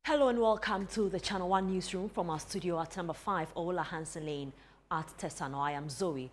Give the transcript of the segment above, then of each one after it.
Hello and welcome to the Channel 1 Newsroom from our studio at number 5 Ola Hansen Lane at Tesano. I am Zoe.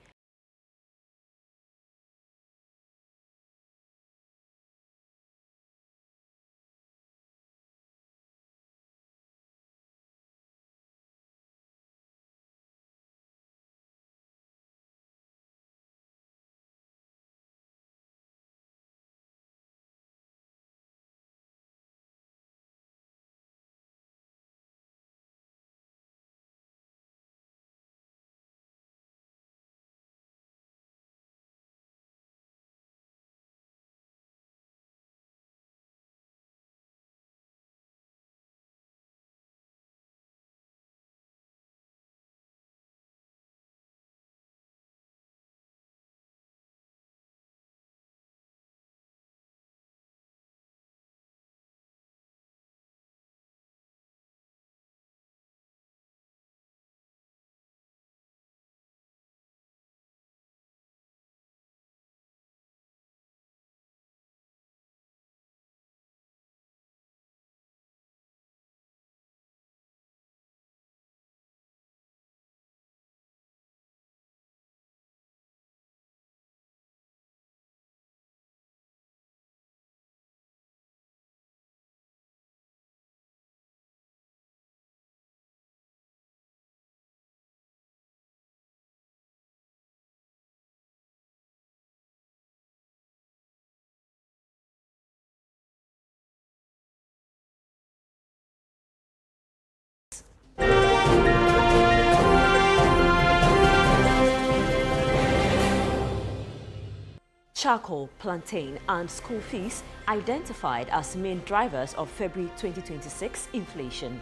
Charcoal, plantain and school fees identified as main drivers of February 2026 inflation.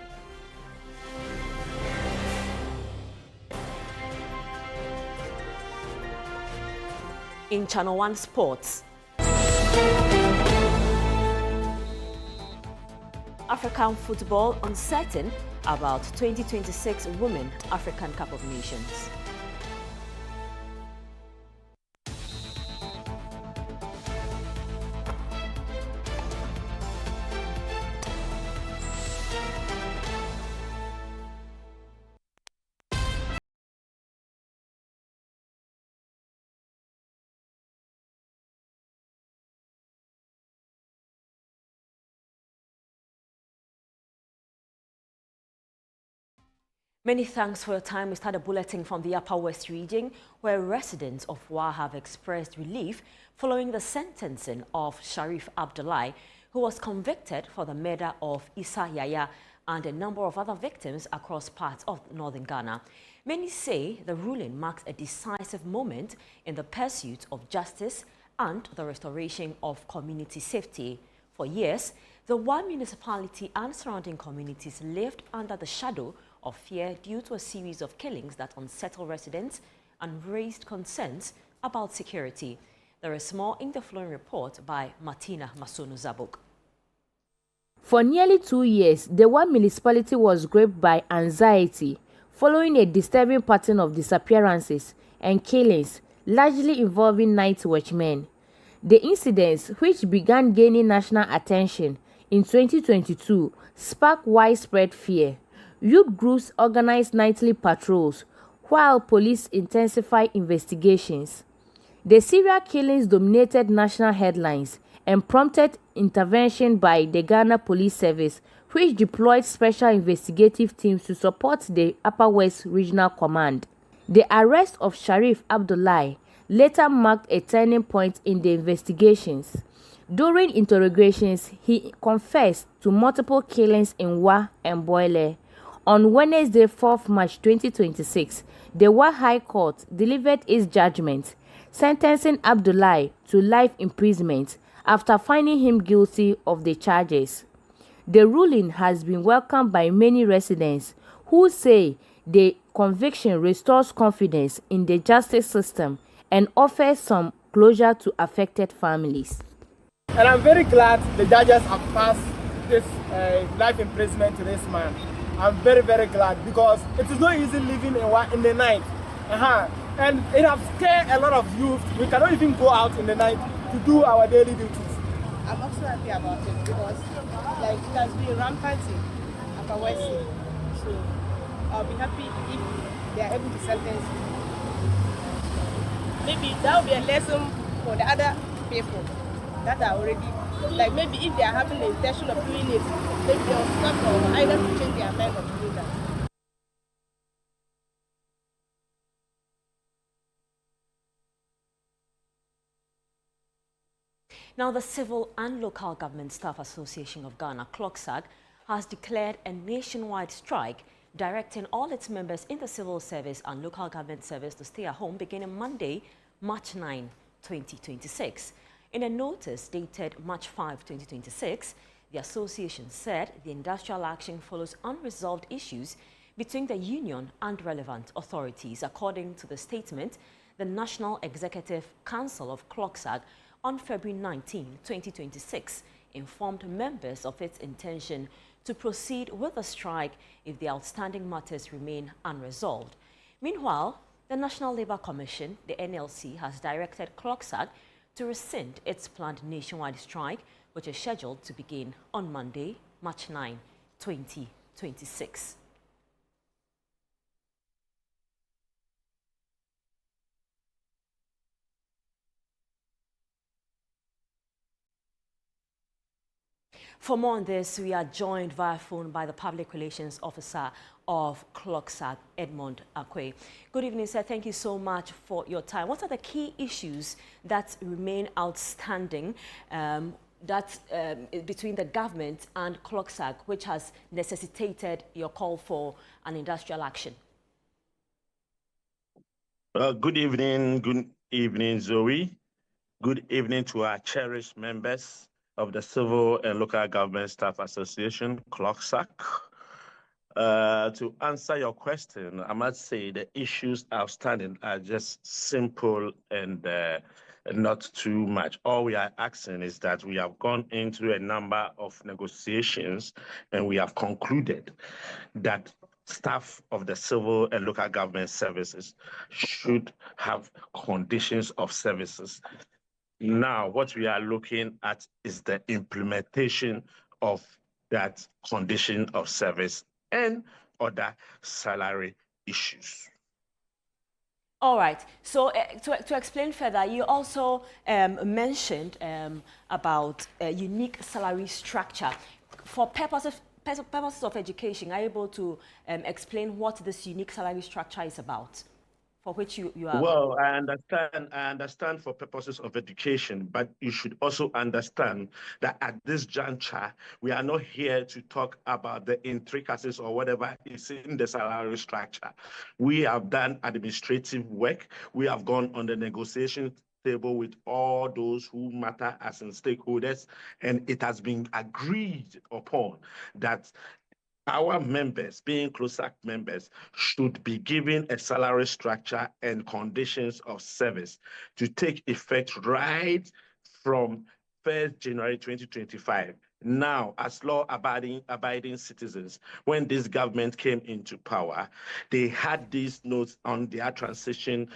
In Channel 1 Sports, African football uncertain about 2026 Women African Cup of Nations. Many thanks for your time. We start a bulletin from the Upper West region, where residents of Wa have expressed relief following the sentencing of Sharif Abdullahi, who was convicted for the murder of Issa Yaya and a number of other victims across parts of northern Ghana. Many say the ruling marks a decisive moment in the pursuit of justice and the restoration of community safety. For years, the Wa municipality and surrounding communities lived under the shadow of fear due to a series of killings that unsettled residents and raised concerns about security. There is more in the following report by Martina Masono Zabuk. For nearly 2 years, the Wa municipality was gripped by anxiety following a disturbing pattern of disappearances and killings, largely involving night watchmen. The incidents, which began gaining national attention in 2022, sparked widespread fear. Youth groups organized nightly patrols, while police intensified investigations. The serial killings dominated national headlines and prompted intervention by the Ghana Police Service, which deployed special investigative teams to support the Upper West Regional Command. The arrest of Sharif Abdullahi later marked a turning point in the investigations. During interrogations, he confessed to multiple killings in Wa and Boile. On Wednesday, 4th March 2026, the Wa High Court delivered its judgment, sentencing Abdullahi to life imprisonment after finding him guilty of the charges. The ruling has been welcomed by many residents who say the conviction restores confidence in the justice system and offers some closure to affected families. And I'm very glad the judges have passed this life imprisonment to this man. I'm very, very glad, because it is not easy living in the night. And it has scared a lot of youth. We cannot even go out in the night to do our daily duties. I'm also happy about it because it has been rampant coercive. So I'll be happy if they are able to sentence me. Maybe that will be a lesson for the other people that are already, like maybe if they are having the intention of doing it, maybe they'll stop or either to change their mind of doing that. Now, the Civil and Local Government Staff Association of Ghana, CLOGSAG, has declared a nationwide strike, directing all its members in the civil service and local government service to stay at home beginning Monday, March 9, 2026. In a notice dated March 5, 2026, the association said the industrial action follows unresolved issues between the union and relevant authorities. According to the statement, the National Executive Council of CLOGSAG on February 19, 2026, informed members of its intention to proceed with the strike if the outstanding matters remain unresolved. Meanwhile, the National Labour Commission, the NLC, has directed CLOGSAG to rescind its planned nationwide strike, which is scheduled to begin on Monday, March 9, 2026. For more on this, we are joined via phone by the Public Relations Officer of CLOGSAG, Edmond Akwe. Good evening, sir. Thank you so much for your time. What are the key issues that remain outstanding between the government and CLOGSAG, which has necessitated your call for an industrial action? Good evening, Zoe. Good evening to our cherished members of the Civil and Local Government Staff Association, CLOGSAG. To answer your question, I must say the issues outstanding are just simple and not too much. All we are asking is that we have gone into a number of negotiations and we have concluded that staff of the civil and local government services should have conditions of services. Now, what we are looking at is the implementation of that condition of service and other salary issues. All right. So to explain further, you also mentioned about a unique salary structure. For purposes of education, are you able to explain what this unique salary structure is about? For which you are... Well, I understand for purposes of education, but you should also understand that at this juncture, we are not here to talk about the intricacies or whatever is in the salary structure. We have done administrative work. We have gone on the negotiation table with all those who matter as in stakeholders, and it has been agreed upon that our members, being CLOGSAG members, should be given a salary structure and conditions of service to take effect right from 1st January 2025. Now, as law-abiding citizens, when this government came into power, they had these notes on their transition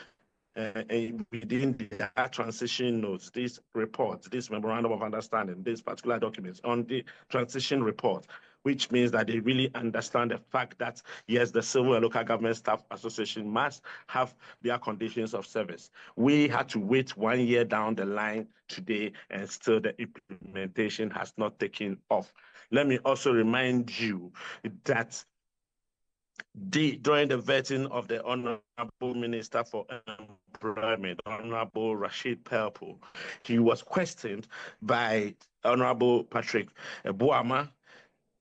within their transition notes, these reports, this memorandum of understanding, these particular documents on the transition report, which means that they really understand the fact that, yes, the Civil and Local Government Staff Association must have their conditions of service. We had to wait 1 year down the line today, and still the implementation has not taken off. Let me also remind you that during the vetting of the Honorable Minister for Employment, Honorable Rashid Pelpo, he was questioned by Honorable Patrick Buama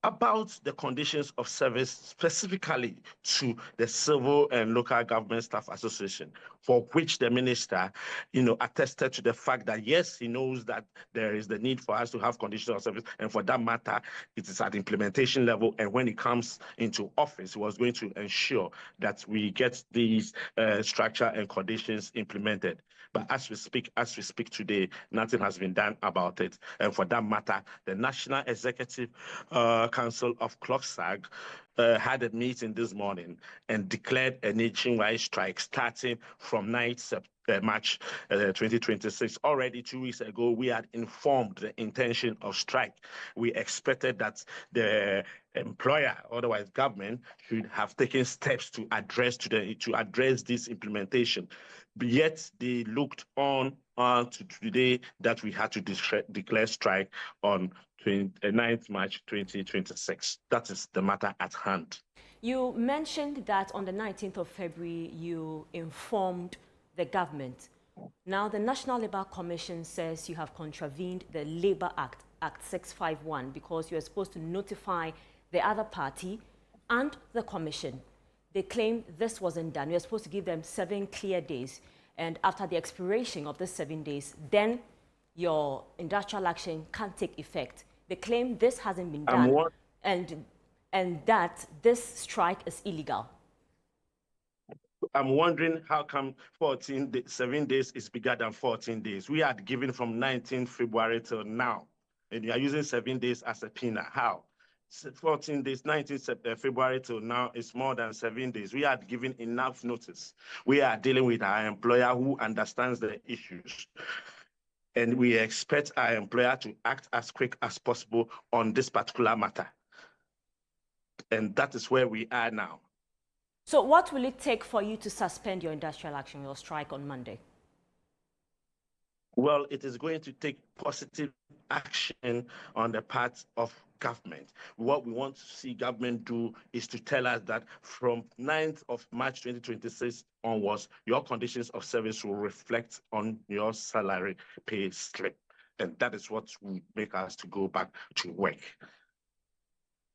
about the conditions of service specifically to the Civil and Local Government Staff Association, for which the minister, attested to the fact that, yes, he knows that there is the need for us to have conditions of service, and for that matter, it is at implementation level, and when he comes into office, he was going to ensure that we get these structure and conditions implemented. But as we speak today, nothing has been done about it. And for that matter, the National Executive Council of CLOGSAG had a meeting this morning and declared a nationwide strike starting from 9th March 2026. Already 2 weeks ago, we had informed the intention of strike. We expected that the employer, otherwise government, should have taken steps to address this implementation. But yet they looked on to today that we had to declare strike on 9th March 2026. That is the matter at hand. You mentioned that on the 19th of February, you informed the government. Now, the National Labour Commission says you have contravened the Labour Act, Act 651, because you are supposed to notify the other party and the commission. They claim this wasn't done. You're supposed to give them 7 clear days. And after the expiration of the 7 days, then your industrial action can take effect. They claim this hasn't been done and that this strike is illegal. I'm wondering how come 7 days is bigger than 14 days. We had given from 19 February till now, and you are using 7 days as a peanut. How? 14 days, 19 February till now is more than 7 days. We had given enough notice. We are dealing with our employer who understands the issues. And we expect our employer to act as quick as possible on this particular matter. And that is where we are now. So what will it take for you to suspend your industrial action, your strike on Monday? Well, it is going to take positive action on the part of government. What we want to see government do is to tell us that from 9th of March 2026 onwards, your conditions of service will reflect on your salary pay slip. And that is what will make us to go back to work.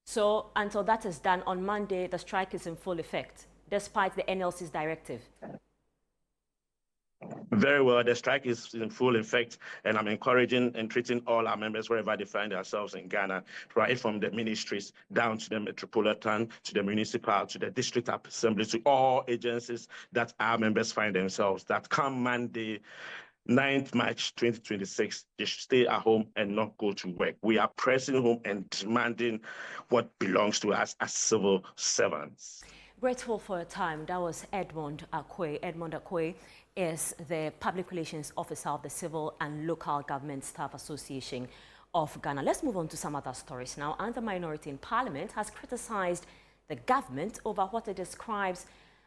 So until that is done, on Monday, the strike is in full effect, despite the NLC's directive. Very well, the strike is in full effect, and I'm encouraging and treating all our members wherever they find themselves in Ghana, right from the ministries down to the metropolitan, to the municipal, to the district assembly, to all agencies that our members find themselves, that come Monday, 9th March 2026, they should stay at home and not go to work. We are pressing home and demanding what belongs to us as civil servants. Grateful for your time. That was Edmond Akwe. Edmond Akwe is the Public Relations Officer of the Civil and Local Government Staff Association of Ghana. Let's move on to some other stories now. And the minority in Parliament has criticized the government over what it describes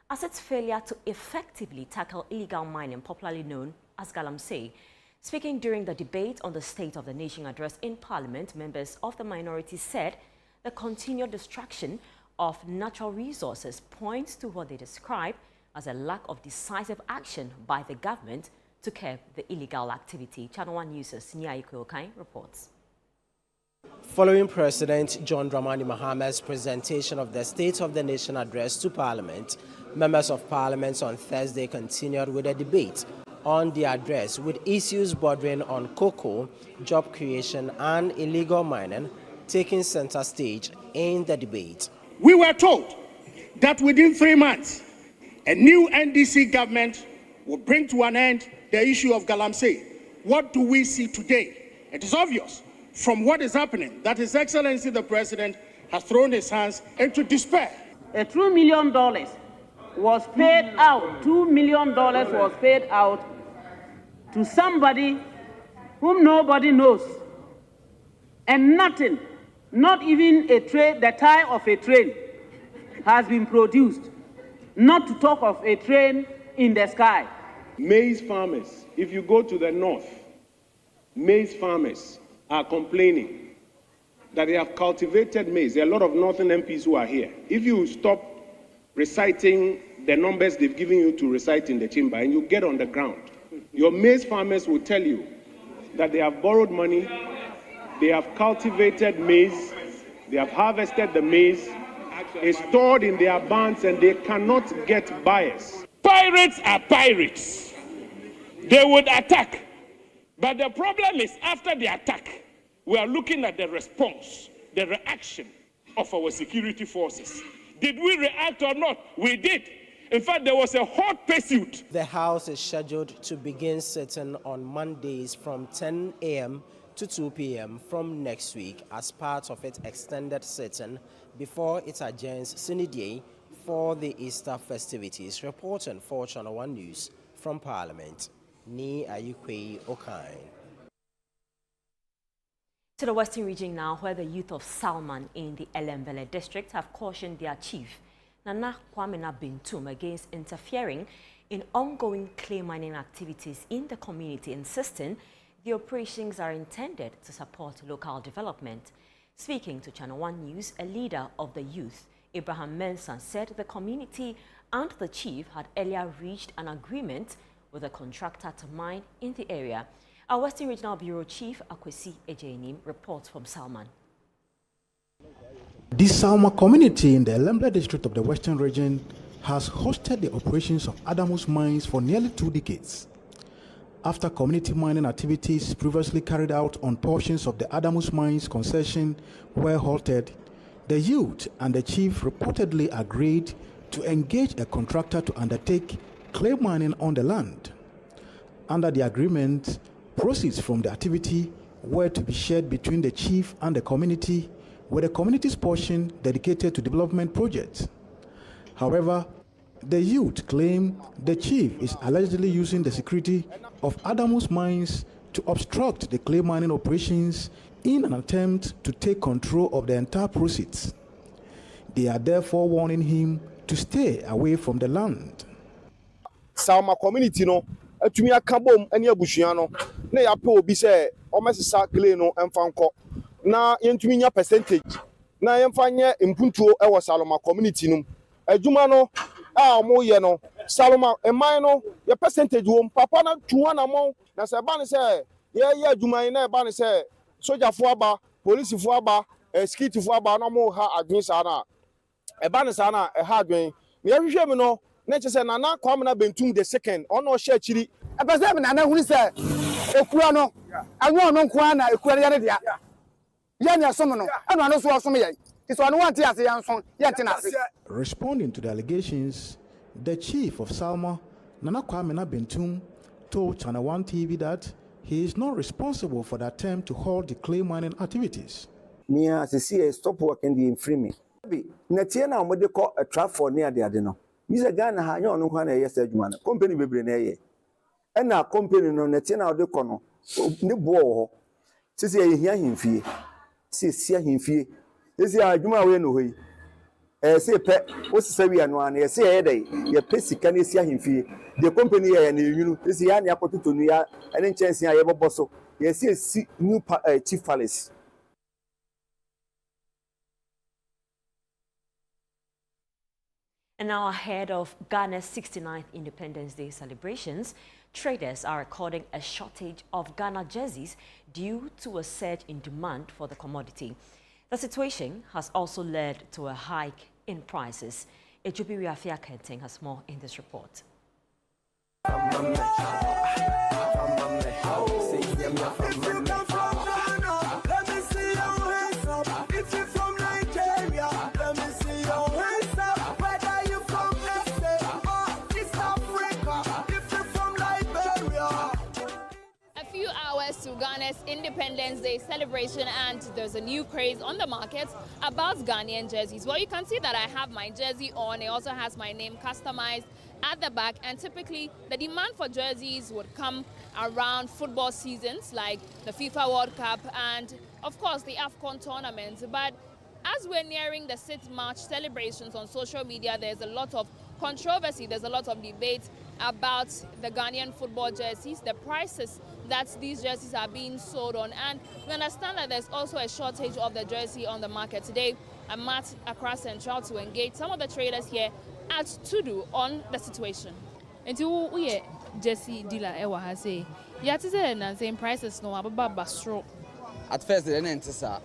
as its failure to effectively tackle illegal mining, popularly known as galamsey. Speaking during the debate on the State of the Nation address in Parliament, members of the minority said the continued destruction of natural resources points to what they describe as a lack of decisive action by the government to curb the illegal activity. Channel 1 News' Nia Ikoyokai reports. Following President John Dramani Mahama's presentation of the State of the Nation address to Parliament, members of Parliament on Thursday continued with a debate on the address, with issues bordering on cocoa, job creation and illegal mining taking center stage in the debate. We were told that within 3 months, a new NDC government will bring to an end the issue of galamsey. What do we see today? It is obvious from what is happening that His Excellency the President has thrown his hands into despair. $2 million was paid out. $2 million was paid out to somebody whom nobody knows. And nothing, not even a train, the tire of a train has been produced, not to talk of a train in the sky. Maize farmers, if you go to the north, maize farmers are complaining that they have cultivated maize. There are a lot of northern MPs who are here. If you stop reciting the numbers they've given you to recite in the chamber and you get on the ground, your maize farmers will tell you that they have borrowed money, they have cultivated maize, they have harvested the maize, it's stored in their barns and they cannot get buyers. Pirates are pirates. They would attack. But the problem is, after the attack, we are looking at the response, the reaction of our security forces. Did we react or not? We did. In fact, there was a hot pursuit. The House is scheduled to begin sitting on Mondays from 10 a.m. to 2 p.m. from next week as part of its extended sitting before it adjourns sine die for the Easter festivities. Reporting for Channel 1 News, from Parliament, Ni Ayukwe Okine. To the Western region now, where the youth of Salman in the Elembele district have cautioned their chief, Nana Kwamena Bintum, against interfering in ongoing clay mining activities in the community, insisting the operations are intended to support local development. Speaking to Channel 1 News, a leader of the youth, Abraham Mensah, said the community and the chief had earlier reached an agreement with a contractor to mine in the area. Our Western Regional Bureau Chief, Akwesi Ejenim, reports from Salman. The Salman community in the Elembele district of the Western region has hosted the operations of Adamus mines for nearly 2 decades. After community mining activities previously carried out on portions of the Adamus mines concession were halted, the youth and the chief reportedly agreed to engage a contractor to undertake clay mining on the land. Under the agreement, proceeds from the activity were to be shared between the chief and the community, with the community's portion dedicated to development projects. However, the youth claim the chief is allegedly using the security of Adamus mines to obstruct the clay mining operations in an attempt to take control of the entire proceeds. They are therefore warning him to stay away from the land. Salma community no atumi akabom ene abusua no na ya pe obi se o mesesa clay no emfanko na yentumi nya percentage na yemfa nye impuntuo e wo Salma community no adwuma no a mo ye no Salma eman no ye percentage wo papa na tuwa na mo na se ba ne se ye adwuma na ba ne se sojafo aba police fo aba security fo aba na mo ha adwen sa na e ba ne sa na e ha adwen me hwehwe me no Nature Nana Kwamena Bentum the second, or no share chili. A person Nana who said, Equano, I want no Kwana, Equania. Yana Somono, I don't know what's me. It's one one as a young son, yet. Responding to the allegations, the chief of Salma, Nana Kwamena Bentum, told Channel 1 TV that he is not responsible for the attempt to halt the clay mining activities. Me as a CA stop working the infringement. Natiana, what they call a trap for near the Adeno. Mr. Ghana ha no kwana yes adwuma company bebre na ye e na company no nete na ode kono ne bo ho sisi ye hia himfie sisi himfie sisi adwuma we no hoyi se pe osisa wi anu an ye se ye dai ye pesika ne sia himfie the company ye na yunu sisi ya ne akototo nu ya ene nchense ya ye boboso ye si new chief palace. And now ahead of Ghana's 69th Independence Day celebrations, traders are recording a shortage of Ghana jerseys due to a surge in demand for the commodity. The situation has also led to a hike in prices. Ejubi Riafia Kenting has more in this report. To Ghana's Independence Day celebration, and there's a new craze on the market about Ghanaian jerseys. Well, you can see that I have my jersey on. It also has my name customized at the back, and typically the demand for jerseys would come around football seasons like the FIFA World Cup and of course the AFCON tournaments. But as we're nearing the 6th March celebrations on social media, there's a lot of controversy, there's a lot of debate about the Ghanaian football jerseys, the prices that these jerseys are being sold on, and we understand that there's also a shortage of the jersey on the market. Today, I'm at Accra Central to engage some of the traders here at Tudu on the situation. And we jersey dealer ewa has say, yeah, it is the same prices no about bastro. At first, the nentisa.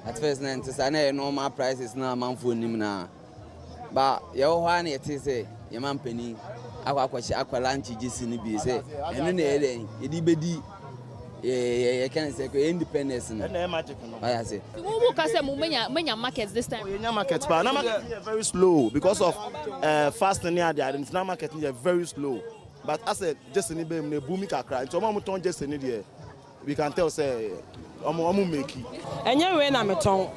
At first, nentisa. Na normal prices na man for him na. But your one it is a your man penny. Aqua lunch jisi ni bi say. Enu na ere. Edi bedi. You can say independence. Na magic no. I say. Who can say menya markets this time? Menya markets, but na market is very slow because of fasting near there. The na market is very slow. But as I just ni be me booming kakra. So mo ton just ni there. We can tell say omo make it. Enye we na me ton.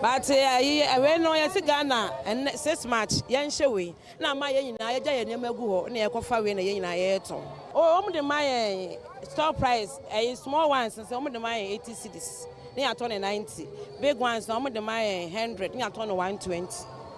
But we know yes Ghana and 6 March yan shewe na ma yen na ya ye nemu gu ho na ye kofa we na yen na ye to o de my store price small ones say de my 80 cedis na ya turn 90 big ones na de my 100 na ya turn 120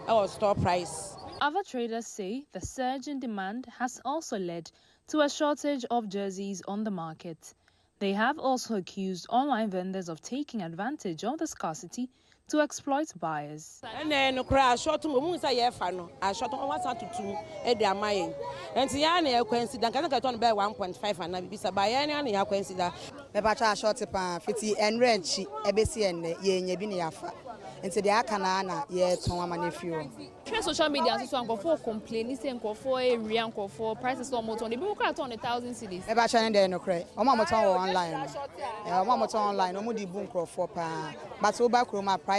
our store price. Other traders say the surge in demand has also led to a shortage of jerseys on the market. They have also accused online vendors of taking advantage of the scarcity to exploit buyers. And then cry short to moon say no I short on 1 e dey amaye enti ya na ekwensi dan kan ka turn by 1.5 and na bibisa buy ya na ya kwensi da me ba cha short pan fiti enrenchi ebesi enne ye nya bi ne yafa enti dey aka na ye ton amanefio. Share social media so ankofo complain say ankofo area ankofo prices no more ton the people can turn 1,000 cedis. Me ba cha dey no cry o ma moton online o ma moton online o mu di bu ankofo pa but o ba kroma prices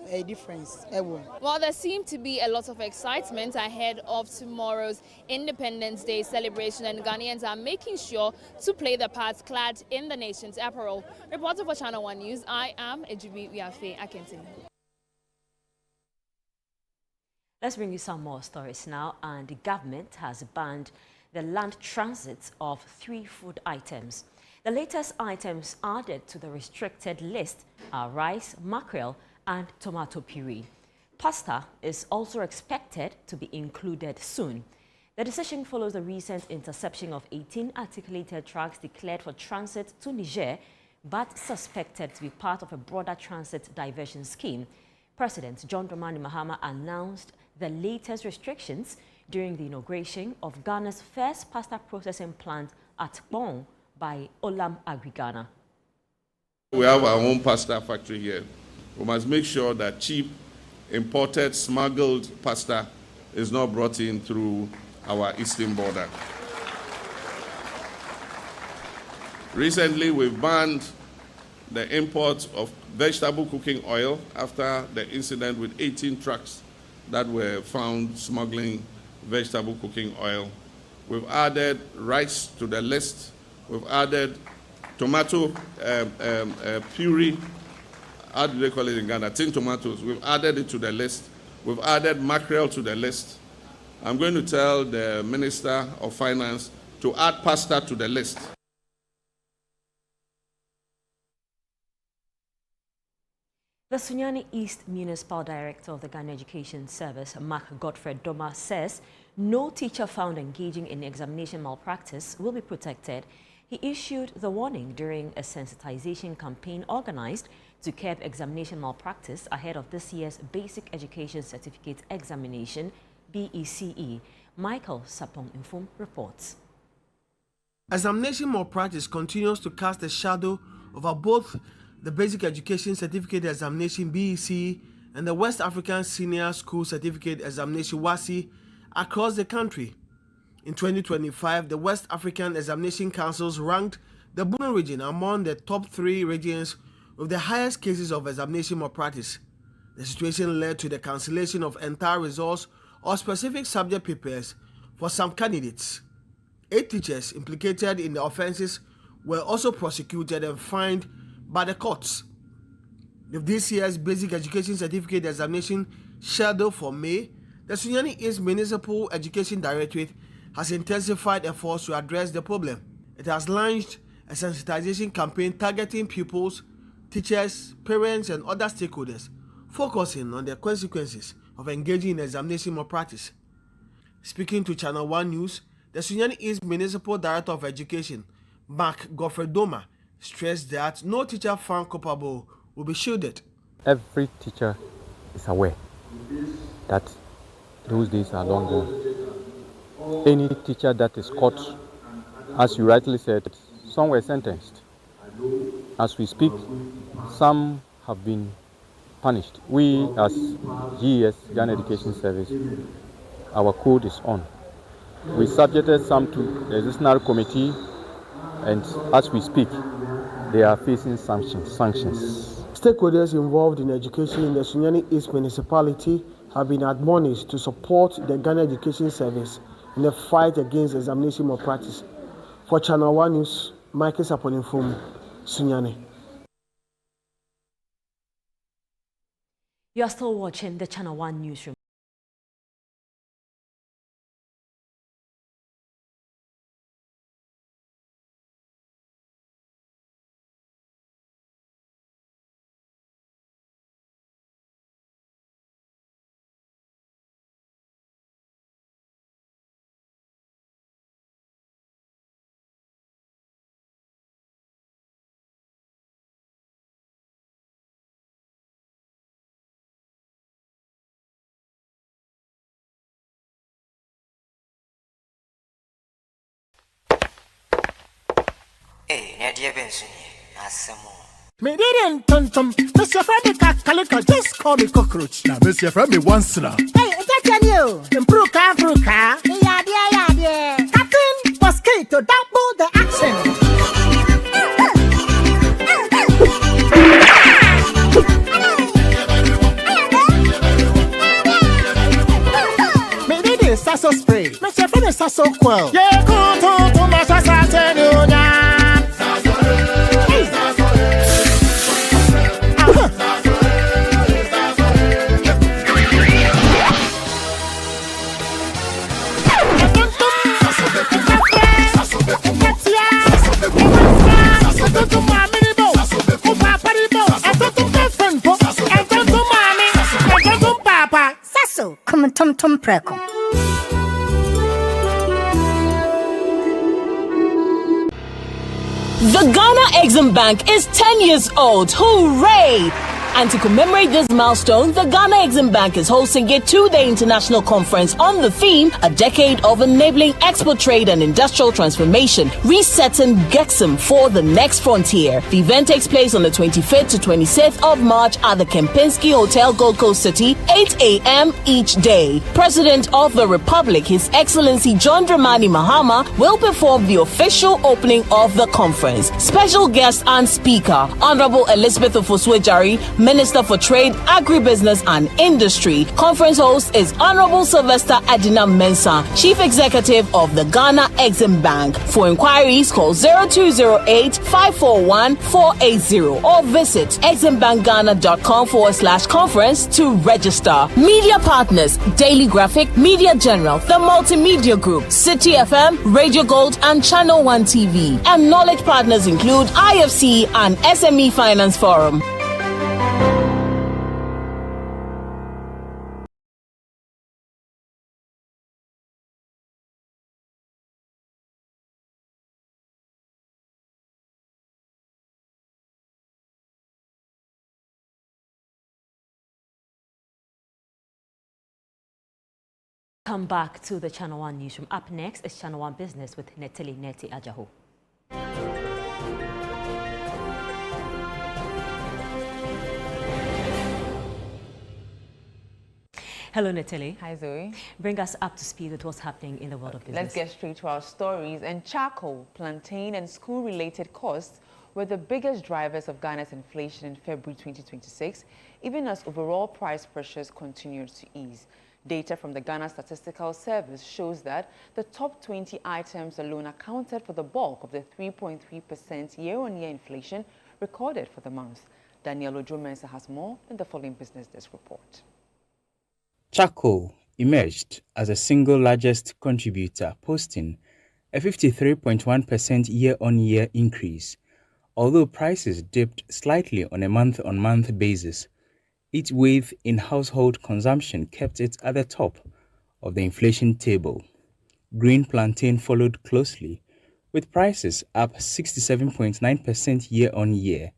a difference. Well, there seemed to be a lot of excitement ahead of tomorrow's Independence Day celebration, and Ghanaians are making sure to play their parts clad in the nation's apparel. Reporter for Channel 1 News, I am Ejibi Wiafe Akentin. Let's bring you some more stories now, and the government has banned the land transit of 3 food items. The latest items added to the restricted list are rice, mackerel, and tomato puree. Pasta is also expected to be included soon. The decision follows the recent interception of 18 articulated trucks declared for transit to Niger, but suspected to be part of a broader transit diversion scheme. President John Dramani Mahama announced the latest restrictions during the inauguration of Ghana's first pasta processing plant at Bon by Olam Agri-Ghana. We have our own pasta factory here. We must make sure that cheap, imported, smuggled pasta is not brought in through our eastern border. Recently, we've banned the import of vegetable cooking oil after the incident with 18 trucks that were found smuggling vegetable cooking oil. We've added rice to the list. We've added tomato puree, how do they call it in Ghana? Tin tomatoes. We've added it to the list. We've added mackerel to the list. I'm going to tell the Minister of Finance to add pasta to the list. The Sunyani East Municipal Director of the Ghana Education Service, Mark Godfrey Doma, says no teacher found engaging in examination malpractice will be protected. He issued the warning during a sensitization campaign organized to curb examination malpractice ahead of this year's Basic Education Certificate Examination, BECE. Michael Sapong Infom reports. Examination malpractice continues to cast a shadow over both the Basic Education Certificate Examination, BECE, and the West African Senior School Certificate Examination, WASI, across the country. In 2025, the West African Examination Councils ranked the Bono region among the top 3 regions with the highest cases of examination malpractice. The situation led to the cancellation of entire results or specific subject papers for some candidates. 8 teachers implicated in the offenses were also prosecuted and fined by the courts. With this year's Basic Education Certificate Examination scheduled for May, the Sunyani East Municipal Education Directorate has intensified efforts to address the problem. It has launched a sensitization campaign targeting pupils, teachers, parents, and other stakeholders, focusing on the consequences of engaging in examination malpractice. Speaking to Channel 1 News, the Sunyani East Municipal Director of Education, Mark Godfrey Doma, stressed that no teacher found culpable will be shielded. Every teacher is aware that those days are long gone. Any teacher that is caught, as you rightly said, some were sentenced. As we speak, some have been punished. We, as GES, Ghana Education Service, our code is on. We subjected some to the disciplinary committee, and as we speak, they are facing sanctions. Stakeholders involved in education in the Sunyani East Municipality have been admonished to support the Ghana Education Service in the fight against examination malpractice. For Channel 1 News, Michael Sapon from Sunyani. You are still watching the Channel 1 Newsroom. Me didn't tum Mr. Freddy Calico, just call me cockroach. Now, Mr. Freddy once now. Hey, is that you? Improve car. Yeah. Captain Mosquito, double the action. Me did this sasso spray. Mr. Freddy sasso quell. Yeah, go to my sasso. Come tum preko. The Ghana Exim Bank is 10 years old. Hooray! And to commemorate this milestone, the Ghana Exim Bank is hosting a 2-day international conference on the theme, A Decade of Enabling Export Trade and Industrial Transformation, Resetting GEXIM for the Next Frontier. The event takes place on the 25th to 26th of March at the Kempinski Hotel, Gold Coast City, 8 a.m. each day. President of the Republic, His Excellency John Dramani Mahama, will perform the official opening of the conference. Special guest and speaker, Honorable Elizabeth Ofosue-Jari, Minister for Trade, Agribusiness and Industry. Conference host is Honorable Sylvester Adina Mensah, Chief Executive of the Ghana Exim Bank. For inquiries, call 0208-541-480 or visit eximbankghana.com/conference to register. Media partners, Daily Graphic, Media General, The Multimedia Group, City FM, Radio Gold and Channel 1 TV. And knowledge partners include IFC and SME Finance Forum. Come back to the Channel 1 Newsroom. Up next is Channel 1 Business with Neteli Neti Ajaho. Hello, Neteli. Hi, Zoe. Bring us up to speed with what's happening in the world of business. Let's get straight to our stories. And charcoal, plantain, and school-related costs were the biggest drivers of Ghana's inflation in February 2026, even as overall price pressures continued to ease. Data from the Ghana Statistical Service shows that the top 20 items alone accounted for the bulk of the 3.3% year-on-year inflation recorded for the month. Daniel Ojo-Mensah has more in the following Business Desk report. Charcoal emerged as the single largest contributor, posting a 53.1% year-on-year increase. Although prices dipped slightly on a month-on-month basis, its weight in household consumption kept it at the top of the inflation table. Green plantain followed closely, with prices up 67.9% year-on-year,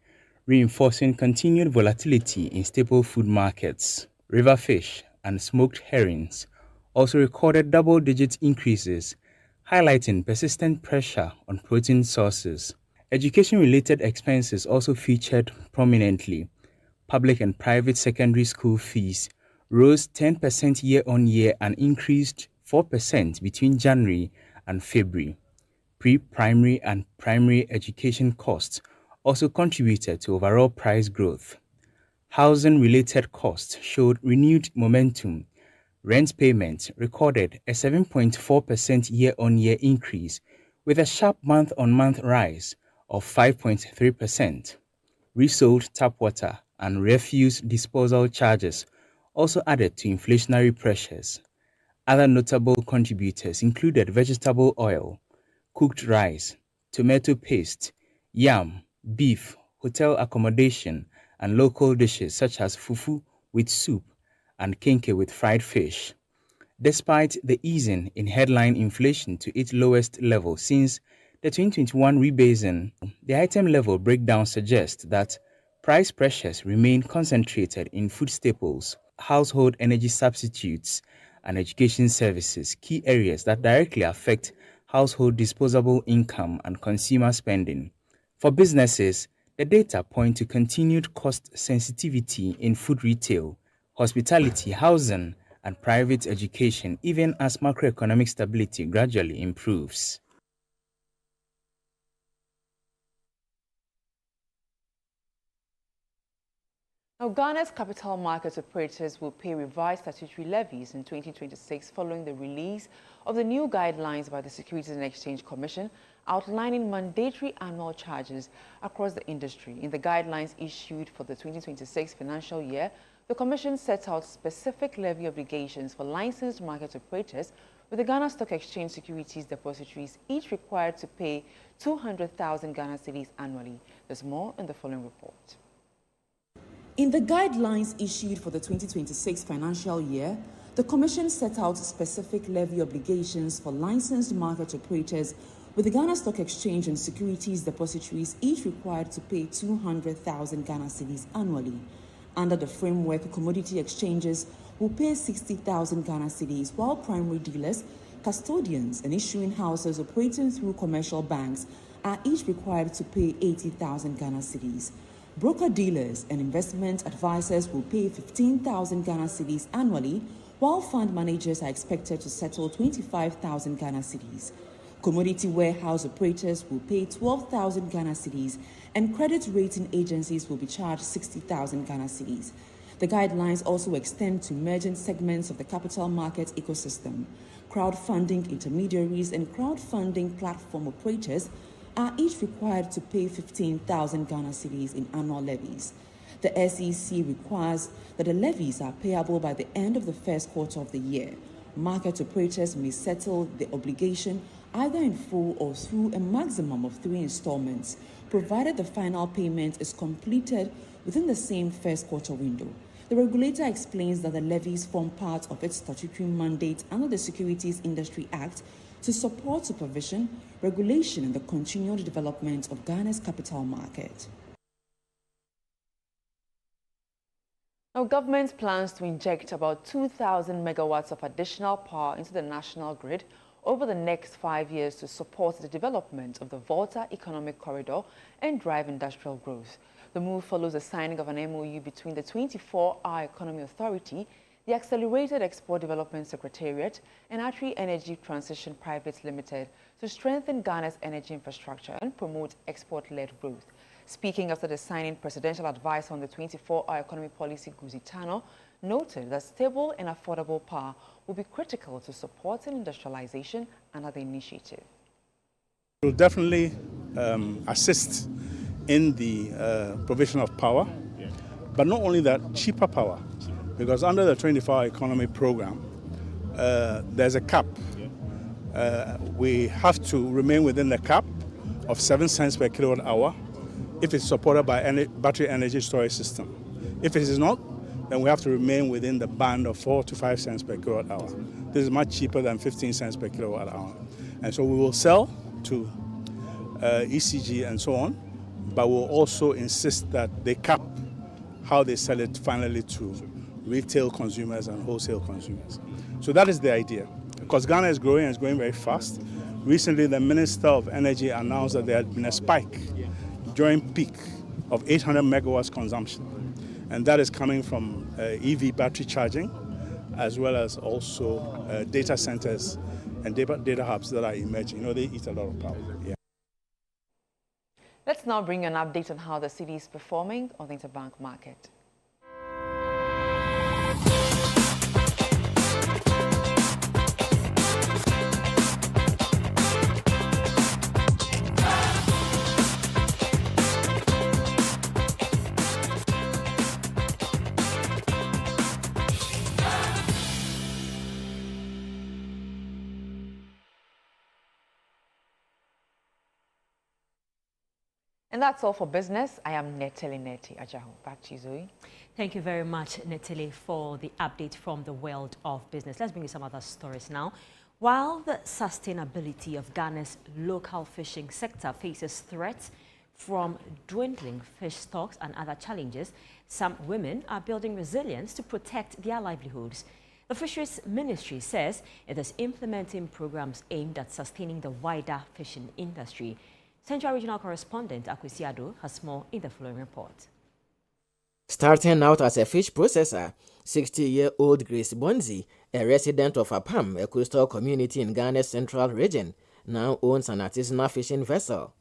reinforcing continued volatility in staple food markets. River fish and smoked herrings also recorded double-digit increases, highlighting persistent pressure on protein sources. Education-related expenses also featured prominently. Public and private secondary school fees rose 10% year-on-year and increased 4% between January and February. Pre-primary and primary education costs also contributed to overall price growth. Housing-related costs showed renewed momentum. Rent payments recorded a 7.4% year-on-year increase, with a sharp month-on-month rise of 5.3%. Resold tap water and refuse disposal charges also added to inflationary pressures. Other notable contributors included vegetable oil, cooked rice, tomato paste, yam, beef, hotel accommodation, and local dishes such as fufu with soup and kenke with fried fish. Despite the easing in headline inflation to its lowest level since the 2021 rebasing, the item level breakdown suggests that price pressures remain concentrated in food staples, household energy substitutes, and education services, key areas that directly affect household disposable income and consumer spending. For businesses, the data point to continued cost sensitivity in food retail, hospitality, housing, and private education, even as macroeconomic stability gradually improves. Now, Ghana's capital market operators will pay revised statutory levies in 2026 following the release of the new guidelines by the Securities and Exchange Commission outlining mandatory annual charges across the industry. In the guidelines issued for the 2026 financial year, the Commission set out specific levy obligations for licensed market operators with the Ghana Stock Exchange Securities Depositories, each required to pay 200,000 Ghana cedis annually. There's more in the following report. In the guidelines issued for the 2026 financial year, the Commission set out specific levy obligations for licensed market operators with the Ghana Stock Exchange and Securities Depositories, each required to pay 200,000 Ghana cedis annually. Under the framework, commodity exchanges will pay 60,000 Ghana cedis, while primary dealers, custodians, and issuing houses operating through commercial banks are each required to pay 80,000 Ghana cedis. Broker-dealers and investment advisors will pay 15,000 Ghana cedis annually, while fund managers are expected to settle 25,000 Ghana cedis. Commodity warehouse operators will pay 12,000 Ghana cedis, and credit rating agencies will be charged 60,000 Ghana cedis. The guidelines also extend to emergent segments of the capital market ecosystem. Crowdfunding intermediaries and crowdfunding platform operators are each required to pay 15,000 Ghana cedis in annual levies. The SEC requires that the levies are payable by the end of the first quarter of the year. Market operators may settle the obligation either in full or through a maximum of 3 installments, provided the final payment is completed within the same first quarter window. The regulator explains that the levies form part of its statutory mandate under the Securities Industry Act to support supervision, regulation, and the continued development of Ghana's capital market. Now, government plans to inject about 2,000 megawatts of additional power into the national grid over the next 5 years to support the development of the Volta economic corridor and drive industrial growth. The move follows the signing of an MOU between the 24-Hour Economy Authority, the Accelerated Export Development Secretariat, and Atri Energy Transition Private Limited to strengthen Ghana's energy infrastructure and promote export-led growth. Speaking after the signing, Presidential Advisor on the 24-Hour Economy Policy, Zidane, noted that stable and affordable power will be critical to supporting industrialization under the initiative. It will definitely assist in the provision of power, but not only that, cheaper power. Because under the 24-Hour Economy program, there's a cap. We have to remain within the cap of 7 cents per kilowatt hour if it's supported by any battery energy storage system. If it is not, then we have to remain within the band of 4 to 5 cents per kilowatt hour. This is much cheaper than 15 cents per kilowatt hour. And so we will sell to ECG and so on, but we'll also insist that they cap how they sell it finally to retail consumers and wholesale consumers. So that is the idea. Because Ghana is growing and it's growing very fast. Recently, the Minister of Energy announced that there had been a spike during peak of 800 megawatts consumption. And that is coming from EV battery charging, as well as also data centers and data hubs that are emerging. You know, they eat a lot of power. Yeah. Let's now bring you an update on how the city is performing on the interbank market. And that's all for business. I am Neteli Neti Ajaho. Back to you, Zoe. Thank you very much, Neteli, for the update from the world of business. Let's bring you some other stories now. While the sustainability of Ghana's local fishing sector faces threats from dwindling fish stocks and other challenges, some women are building resilience to protect their livelihoods. The Fisheries Ministry says it is implementing programs aimed at sustaining the wider fishing industry. Central Regional Correspondent Akwesiado has more in the following report. Starting out as a fish processor, 60-year-old Grace Bonzi, a resident of Apam, a coastal community in Ghana's central region, now owns an artisanal fishing vessel.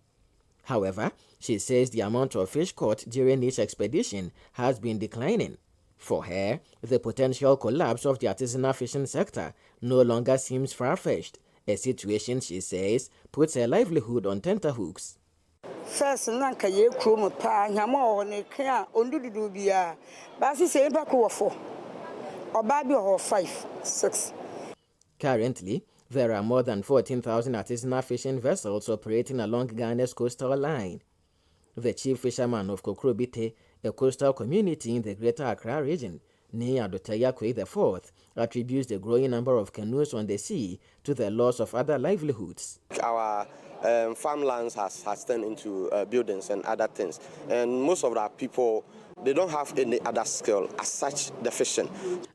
However, she says the amount of fish caught during each expedition has been declining. For her, the potential collapse of the artisanal fishing sector no longer seems far-fetched, a situation she says puts her livelihood on tenterhooks. First, nanka ye krum pa nyama on a ondudu bia basi se pa ko 4 oba bi 5 6. Currently, there are more than 14,000 artisanal fishing vessels operating along Ghana's coastal line. The chief fisherman of Kokrobite, a coastal community in the Greater Accra region, near Adotayakwe IV, attributes the growing number of canoes on the sea to the loss of other livelihoods. Our farmlands has turned into buildings and other things, and most of our people, they don't have any other skill as such the fishing.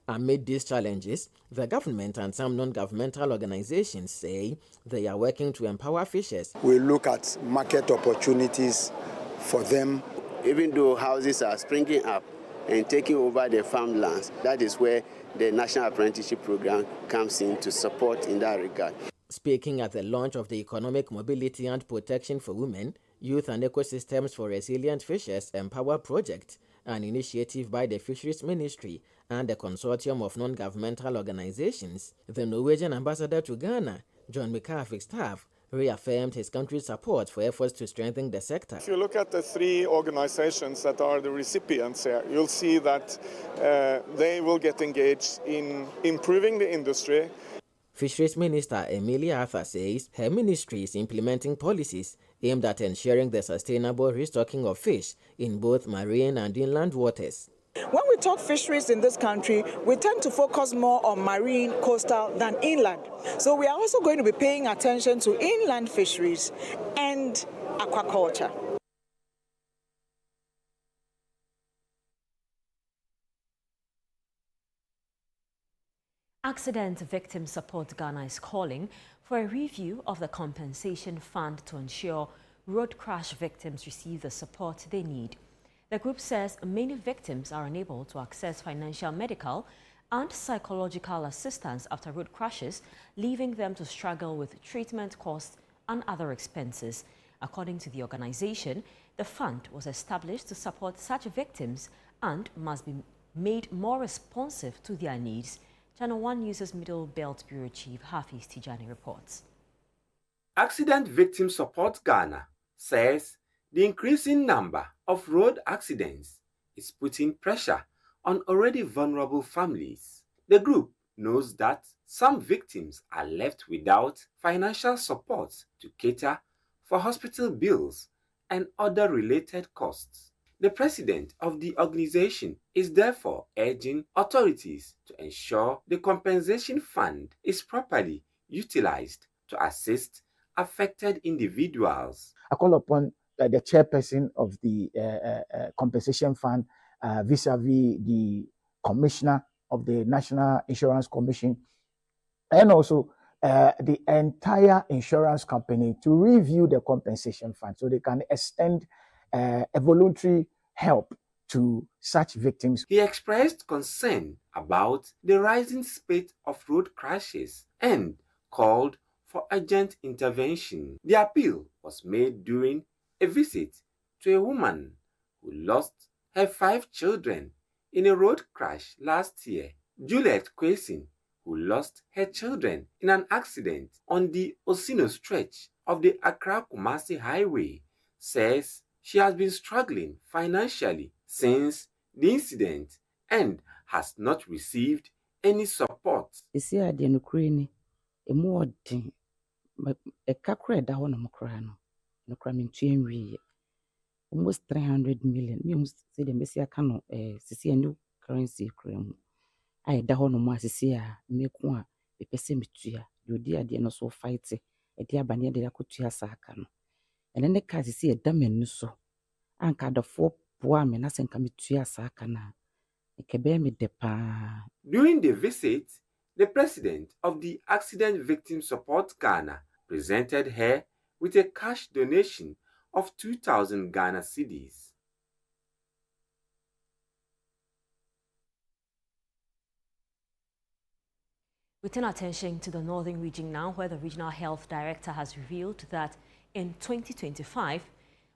Amid these challenges, the government and some non-governmental organizations say they are working to empower fishers. We look at market opportunities for them. Even though houses are springing up and taking over the farmlands, that is where the National Apprenticeship Program comes in to support in that regard. Speaking at the launch of the Economic Mobility and Protection for Women, Youth and Ecosystems for Resilient Fishers Empower Project, an initiative by the Fisheries Ministry and a consortium of non-governmental organizations, the Norwegian ambassador to Ghana, John McCarthy's staff, reaffirmed his country's support for efforts to strengthen the sector. If you look at the 3 organizations that are the recipients here, you'll see that they will get engaged in improving the industry. Fisheries Minister Emilia Arthur says her ministry is implementing policies aimed at ensuring the sustainable restocking of fish in both marine and inland waters. When we talk fisheries in this country, we tend to focus more on marine, coastal than inland. So we are also going to be paying attention to inland fisheries and aquaculture. Accident Victim Support Ghana is calling for a review of the compensation fund to ensure road crash victims receive the support they need. The group says many victims are unable to access financial, medical and psychological assistance after road crashes, leaving them to struggle with treatment costs and other expenses. According to the organization, the fund was established to support such victims and must be made more responsive to their needs. Channel 1 News' Middle Belt Bureau Chief Hafiz Tijani reports. Accident Victim Support Ghana says the increasing number of road accidents is putting pressure on already vulnerable families. The group knows that some victims are left without financial support to cater for hospital bills and other related costs. The president of the organization is therefore urging authorities to ensure the compensation fund is properly utilized to assist affected individuals. I call upon the chairperson of the compensation fund vis-a-vis the commissioner of the National Insurance Commission and also the entire insurance company to review the compensation fund so they can extend a voluntary help to such victims. He expressed concern about the rising spate of road crashes and called for urgent intervention. The appeal was made during a visit to a woman who lost her 5 children in a road crash last year. Juliet Kwesin, who lost her children in an accident on the Osino stretch of the Accra-Kumasi highway, says she has been struggling financially since the incident and has not received any support. almost 300 million. Me say the Messia cano see a new currency cream. I da hono mo asisi a me ko a be pese metua. You dear no so fight e dia bane de akotua saka no. Ene ne ka asisi e da menu so. Anka da fo boa me na senka metua saka na. E kebe me de pa. During the visit, the president of the Accident Victim Support Ghana presented her with a cash donation of 2,000 Ghana cedis. We turn attention to the northern region now, where the regional health director has revealed that in 2025,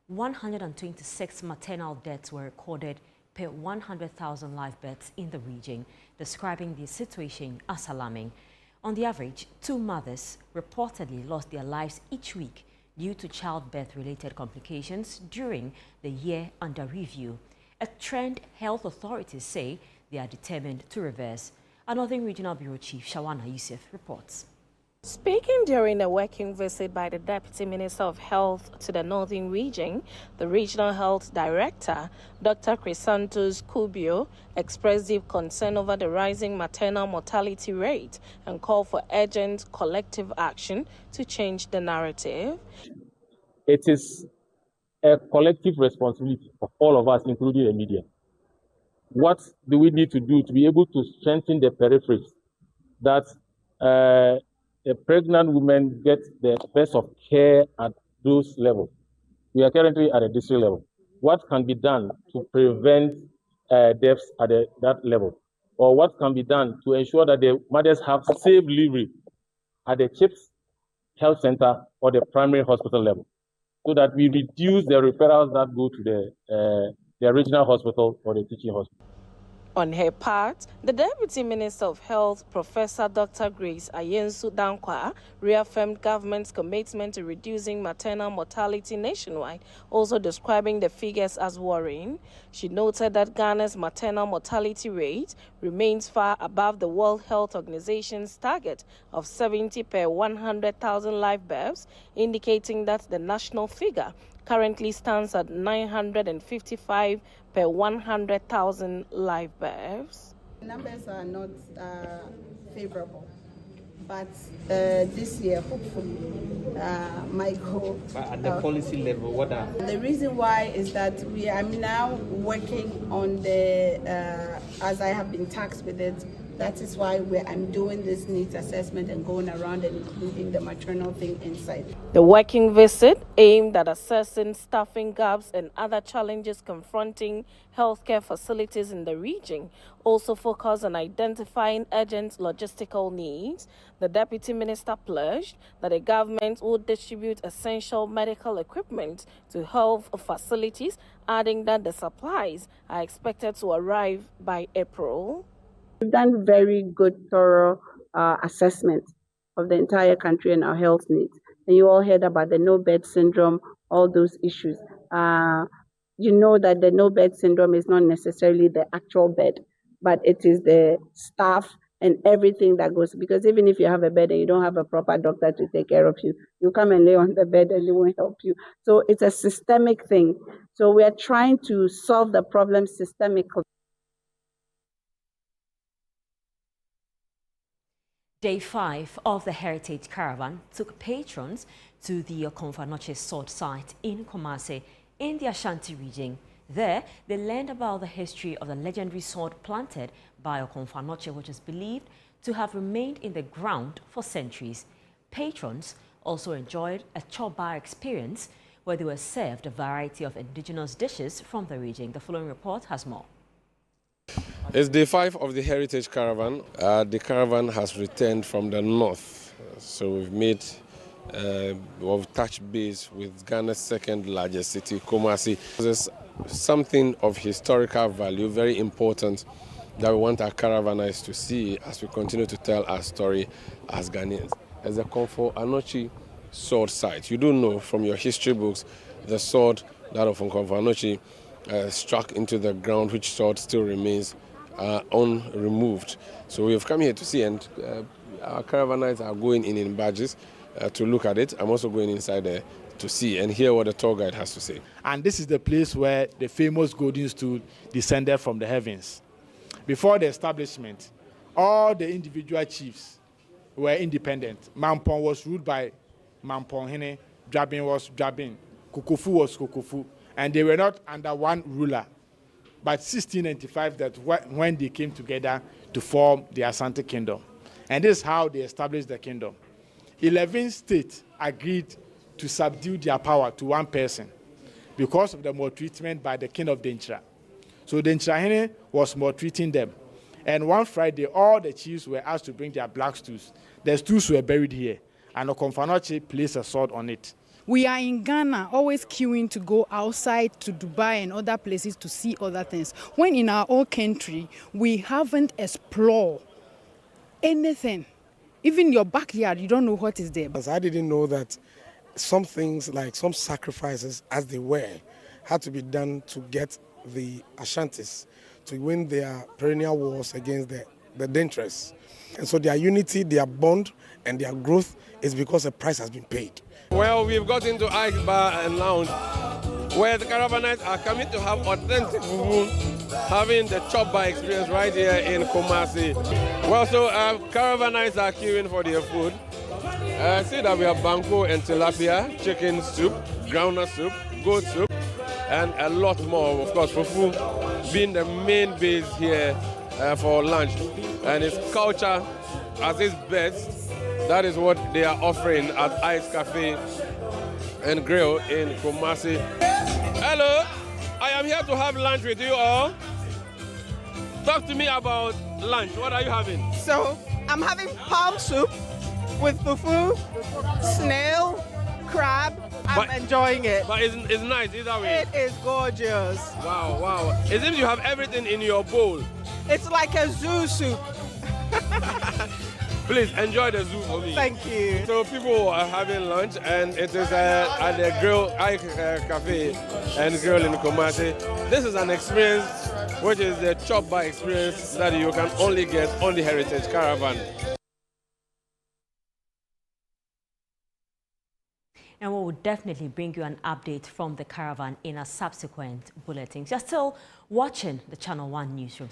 126 maternal deaths were recorded per 100,000 live births in the region, describing the situation as alarming. On the average, 2 mothers reportedly lost their lives each week due to childbirth-related complications during the year under review, a trend health authorities say they are determined to reverse. Our Northern Regional Bureau Chief Shawana Yusuf reports. Speaking during a working visit by the Deputy Minister of Health to the Northern Region, the Regional Health Director, Dr. Chrysanthos Kubio, expressed deep concern over the rising maternal mortality rate and called for urgent collective action to change the narrative. It is a collective responsibility of all of us, including the media. What do we need to do to be able to strengthen the peripheries that a pregnant woman gets the best of care at those levels? We are currently at a district level. What can be done to prevent deaths at that level? Or what can be done to ensure that the mothers have safe delivery at the CHIPS health center or the primary hospital level, so that we reduce the referrals that go to the regional hospital or the teaching hospital? On her part, the Deputy Minister of Health, Professor Dr. Grace Ayensu Dankwa, reaffirmed government's commitment to reducing maternal mortality nationwide, also describing the figures as worrying. She noted that Ghana's maternal mortality rate remains far above the World Health Organization's target of 70 per 100,000 live births, indicating that the national figure currently stands at 955 per 100,000 live births. Numbers are not favorable, but this year, hopefully, Michael. But at the policy level, what are? The reason why is that we are now working on the, as I have been tasked with it, that is why I'm doing this needs assessment and going around and including the maternal thing inside. The working visit aimed at assessing staffing gaps and other challenges confronting healthcare facilities in the region also focused on identifying urgent logistical needs. The Deputy Minister pledged that the government would distribute essential medical equipment to health facilities, adding that the supplies are expected to arrive by April. We've done very good, thorough assessment of the entire country and our health needs. And you all heard about the no-bed syndrome, all those issues. You know that the no-bed syndrome is not necessarily the actual bed, but it is the staff and everything that goes. Because even if you have a bed and you don't have a proper doctor to take care of you, you come and lay on the bed and they won't help you. So it's a systemic thing. So we are trying to solve the problem systemically. Day 5 of the Heritage Caravan took patrons to the Okomfanoche sword site in Kumasi in the Ashanti region. There, they learned about the history of the legendary sword planted by Okomfanoche, which is believed to have remained in the ground for centuries. Patrons also enjoyed a chobar experience where they were served a variety of indigenous dishes from the region. The following report has more. It's day 5 of the Heritage Caravan. The caravan has returned from the north. So we've touched base with Ghana's second largest city, Kumasi. There's something of historical value, very important, that we want our caravanners to see as we continue to tell our story as Ghanaians. As a Okomfanoche sword site, you do know from your history books the sword that of Okomfanoche struck into the ground, which sword still remains unremoved. So we have come here to see, and our caravanners are going in badges to look at it. I'm also going inside there to see and hear what the tour guide has to say. And this is the place where the famous golden stool descended from the heavens. Before the establishment, all the individual chiefs were independent. Mampong was ruled by Mampong Hene, Dwabin was Dwabin, Kokofu was Kokofu, and they were not under one ruler. But 1695, that when they came together to form the Asante Kingdom. And this is how they established the kingdom. 11 states agreed to subdue their power to one person because of the maltreatment by the king of Denchira. So Denchira Hene was maltreating them. And one Friday, all the chiefs were asked to bring their black stools. The stools were buried here, and Okomfanoche placed a sword on it. We are in Ghana, always queuing to go outside to Dubai and other places to see other things. When in our own country, we haven't explored anything. Even your backyard, you don't know what is there. I didn't know that some things, like some sacrifices as they were, had to be done to get the Ashantis to win their perennial wars against the Denchras. And so their unity, their bond, and their growth is because a price has been paid. Well, we've got into Ice Bar and Lounge, where the caravanites are coming to have authentic fufu, having the chop bar experience right here in Kumasi. Well, so caravanites are queuing for their food. See that we have banko and tilapia, chicken soup, groundnut soup, goat soup, and a lot more. Of course, fufu being the main base here for lunch. And its culture at its best. That is what they are offering at Ice Cafe and Grill in Kumasi. Hello, I am here to have lunch with you all. Talk to me about lunch. What are you having? So, I'm having palm soup with fufu, snail, crab. I'm enjoying it. But it's nice either way. It is gorgeous. Wow, wow. It seems you have everything in your bowl. It's like a zoo soup. Please enjoy the zoo for me. Thank you. So people are having lunch, and it is at the Grill Cafe and Grill in Kumasi. This is an experience which is the chop bar experience that you can only get on the Heritage Caravan. And we will definitely bring you an update from the caravan in a subsequent bulletin. You're still watching the Channel 1 Newsroom.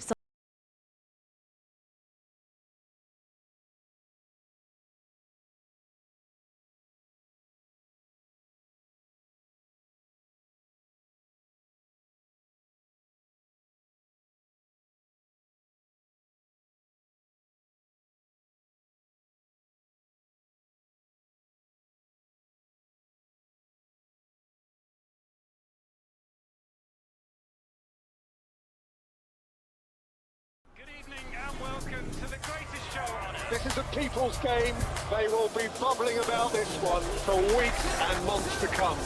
This is a people's game. They will be bubbling about this one for weeks and months to come.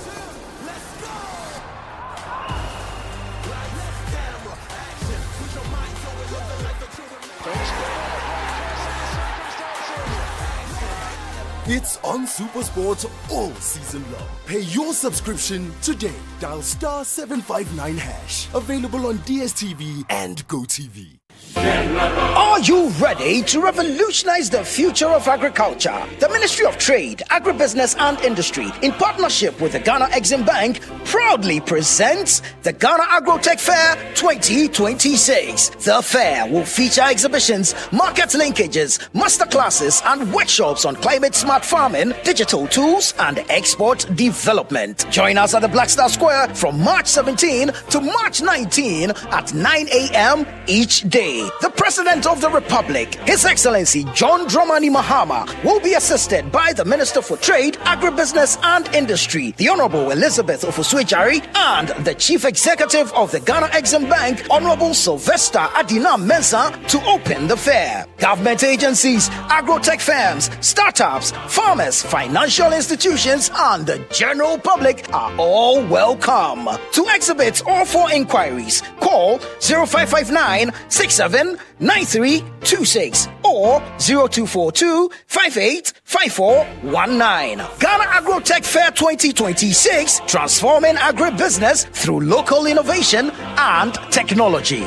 It's on SuperSport all season long. Pay your subscription today. Dial *759#. Available on DSTV and GoTV. Are you ready to revolutionize the future of agriculture? The Ministry of Trade, Agribusiness and Industry, in partnership with the Ghana Exim Bank, proudly presents the Ghana Agrotech Fair 2026. The fair will feature exhibitions, market linkages, masterclasses, and workshops on climate-smart farming, digital tools, and export development. Join us at the Black Star Square from March 17 to March 19 at 9 a.m. each day. The President of the Republic, His Excellency John Dramani Mahama, will be assisted by the Minister for Trade, Agribusiness and Industry, the Honorable Elizabeth Ofuswejari, and the Chief Executive of the Ghana Exim Bank, Honorable Sylvester Adina Mensah, to open the fair. Government agencies, agrotech firms, startups, farmers, financial institutions, and the general public are all welcome. To exhibit or for inquiries, call 0559 679326 or 0242 585419. Ghana Agrotech Fair 2026, transforming agribusiness through local innovation and technology.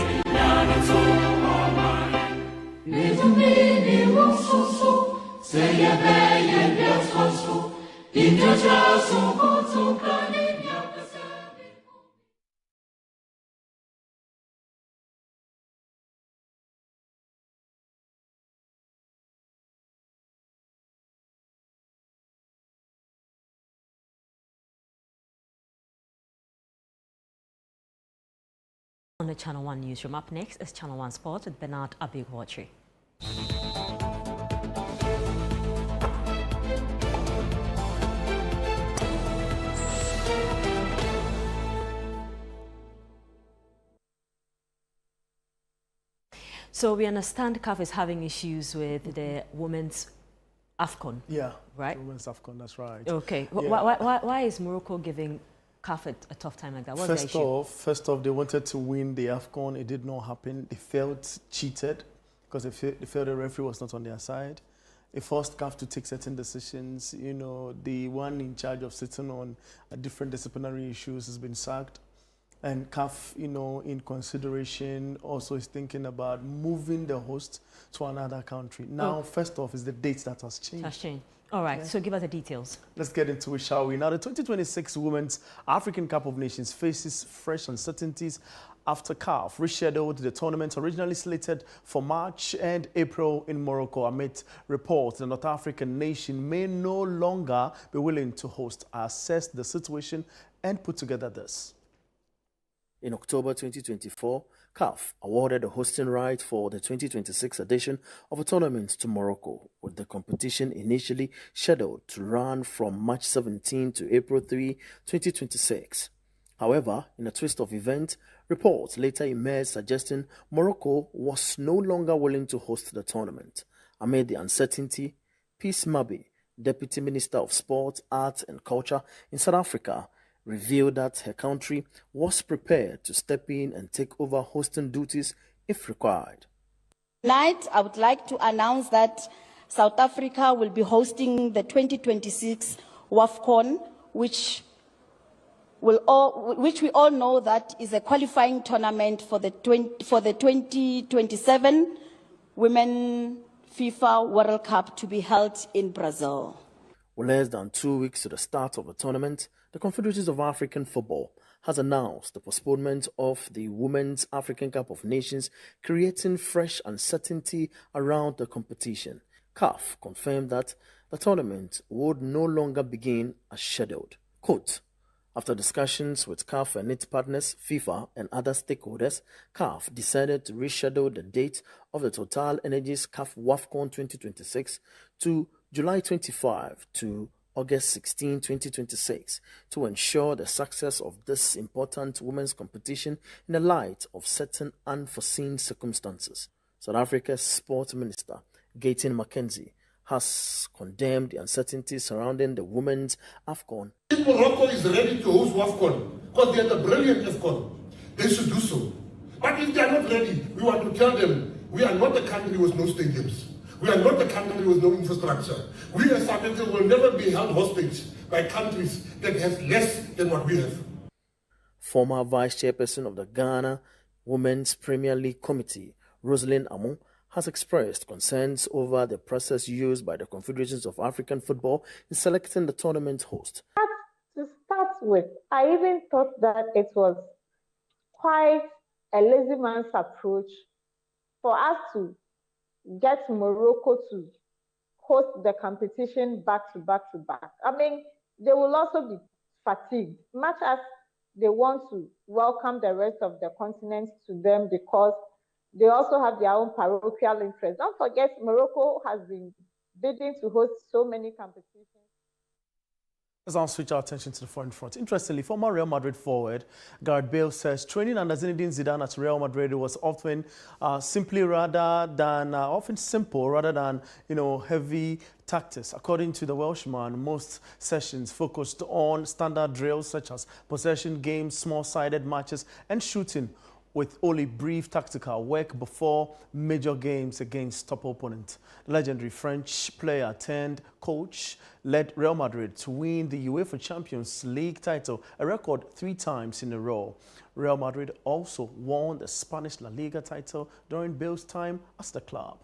On the Channel 1 newsroom. Up next is Channel 1 Sports with Bernard Abigwatri. So we understand CAF is having issues with the women's AFCON. Yeah, right? Women's AFCON, that's right. Okay. Yeah. Why is Morocco giving CAF a tough time like that? What's the issue? First off, they wanted to win the AFCON. It did not happen. They felt cheated because they felt the referee was not on their side. It forced CAF to take certain decisions. You know, the one in charge of sitting on different disciplinary issues has been sacked. And CAF, you know, in consideration, also is thinking about moving the host to another country. Now, first off, is the date that has changed. Has changed. All right, so give us the details. Let's get into it, shall we? Now, the 2026 Women's African Cup of Nations faces fresh uncertainties after CAF rescheduled the tournament originally slated for March and April in Morocco amid reports the North African nation may no longer be willing to host. Assess the situation and put together this. In October 2024, CAF awarded the hosting right for the 2026 edition of a tournament to Morocco, with the competition initially scheduled to run from March 17 to April 3, 2026. However, in a twist of events, reports later emerged suggesting Morocco was no longer willing to host the tournament. Amid the uncertainty, Peace Mabi, Deputy Minister of Sport, Arts and Culture in South Africa, revealed that her country was prepared to step in and take over hosting duties if required. Tonight, I would like to announce that South Africa will be hosting the 2026 AFCON, which we all know that is a qualifying tournament for the 2027 Women FIFA World Cup to be held in Brazil. With less than 2 weeks to the start of the tournament, the Confederations of African Football has announced the postponement of the Women's African Cup of Nations, creating fresh uncertainty around the competition. CAF confirmed that the tournament would no longer begin as scheduled. Quote, after discussions with CAF and its partners, FIFA and other stakeholders, CAF decided to reschedule the date of the Total Energies CAF AFCON 2026 to July 25 to August 16, 2026, to ensure the success of this important women's competition in the light of certain unforeseen circumstances. South Africa's Sport Minister, Gayton McKenzie, has condemned the uncertainties surrounding the women's AFCON. If Morocco is ready to host AFCON, because they had a brilliant AFCON, they should do so. But if they are not ready, we want to tell them, we are not a country with no stadiums. We are not a country with no infrastructure. We as South Africa will never be held hostage by countries that have less than what we have. Former Vice Chairperson of the Ghana Women's Premier League Committee, Rosalind Amon, has expressed concerns over the process used by the Confederations of African Football in selecting the tournament host. To start with, I even thought that it was quite a lazy man's approach for us to get Morocco to host the competition back to back to back. I mean, they will also be fatigued, much as they want to welcome the rest of the continent to them because they also have their own parochial interests. Don't forget, Morocco has been bidding to host so many competitions. Let's now switch our attention to the foreign front. Interestingly, former Real Madrid forward Gareth Bale says training under Zinedine Zidane at Real Madrid was often simple rather than heavy tactics. According to the Welshman, most sessions focused on standard drills such as possession games, small-sided matches, and shooting, with only brief tactical work before major games against top opponents. The legendary French player turned coach led Real Madrid to win the UEFA Champions League title, a record 3 times in a row. Real Madrid also won the Spanish La Liga title during Bale's time at the club.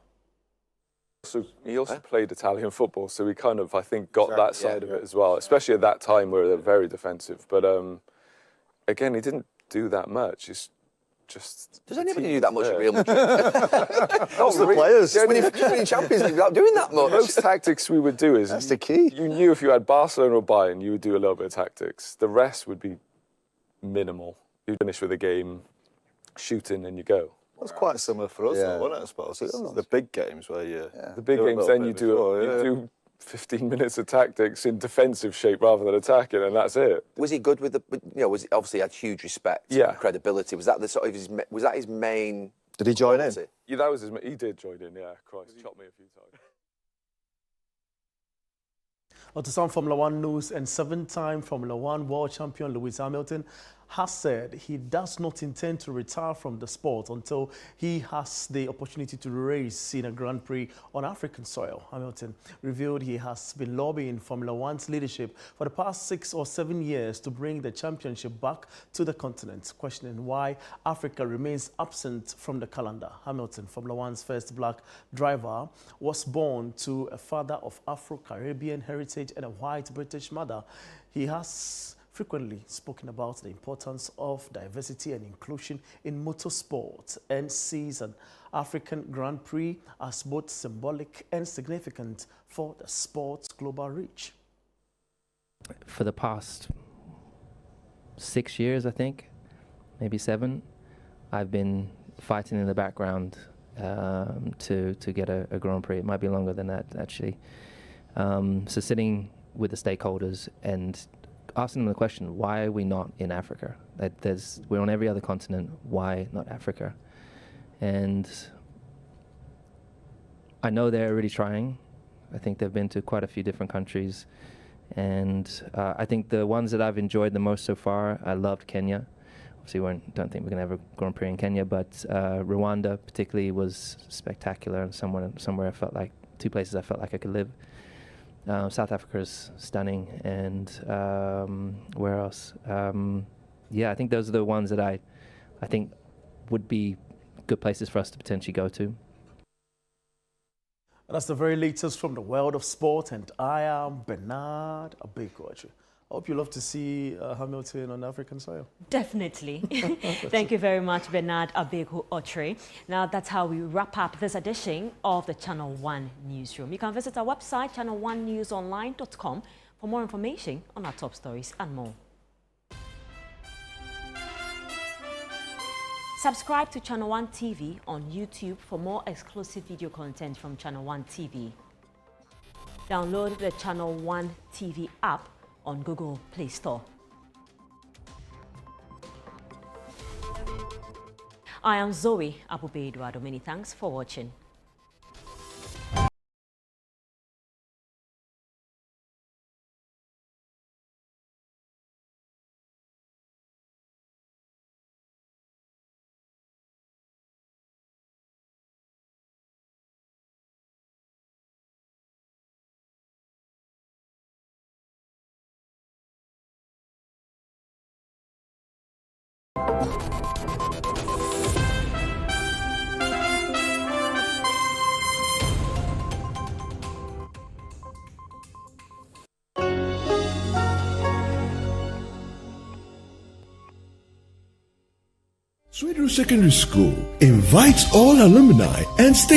So he also played Italian football, so he kind of, I think, got that side of it as well, especially at that time where they're very defensive. But again, he didn't do that much. It's just... Does anybody do that much at Real Madrid? Not the players. Just winning Champions League without doing that much. Most tactics we would do is... That's the key. You knew if you had Barcelona or Bayern, you would do a little bit of tactics. The rest would be minimal. You finish with a game, shooting, and you go. That's quite similar for us, though, wasn't it, I suppose? It's the big games where you... The big games, then you do 15 minutes of tactics in defensive shape rather than attacking, and that's it. Was he good with the... You know, obviously had huge respect and credibility. Was that the sort of was that his main... Did he join in? Yeah, that was his... He did join in, yeah. Christ, chopped me a few times. Well, to some Formula One news, and 7-time Formula One world champion Lewis Hamilton has said he does not intend to retire from the sport until he has the opportunity to race in a Grand Prix on African soil. Hamilton revealed he has been lobbying Formula One's leadership for the past 6 or 7 years to bring the championship back to the continent, questioning why Africa remains absent from the calendar. Hamilton, Formula One's first black driver, was born to a father of Afro-Caribbean heritage and a white British mother. He has frequently spoken about the importance of diversity and inclusion in motorsport and sees an African Grand Prix as both symbolic and significant for the sport's global reach. For the past 6 years, I think, maybe 7, I've been fighting in the background to get a Grand Prix. It might be longer than that, actually. So sitting with the stakeholders and asking them the question, why are we not in Africa? We're on every other continent, why not Africa? And I know they're already trying. I think they've been to quite a few different countries. And I think the ones that I've enjoyed the most so far, I loved Kenya. Obviously, don't think we're going to have a Grand Prix in Kenya, but Rwanda particularly was spectacular, and somewhere I felt like, 2 places I felt like I could live. South Africa is stunning, and where else? Yeah, I think those are the ones that I think would be good places for us to potentially go to. That's the very latest from the world of sport, and I am Bernard Abekoachi. I hope you love to see Hamilton on African soil. Definitely. Thank you very much, Bernard Abekoachi. Now, that's how we wrap up this edition of the Channel One Newsroom. You can visit our website, channel1newsonline.com, for more information on our top stories and more. Subscribe to Channel One TV on YouTube for more exclusive video content from Channel One TV. Download the Channel One TV app on Google Play Store. I am Zoe Abube-Eduardo. Many thanks for watching. Sweden Secondary School invites all alumni and stakeholders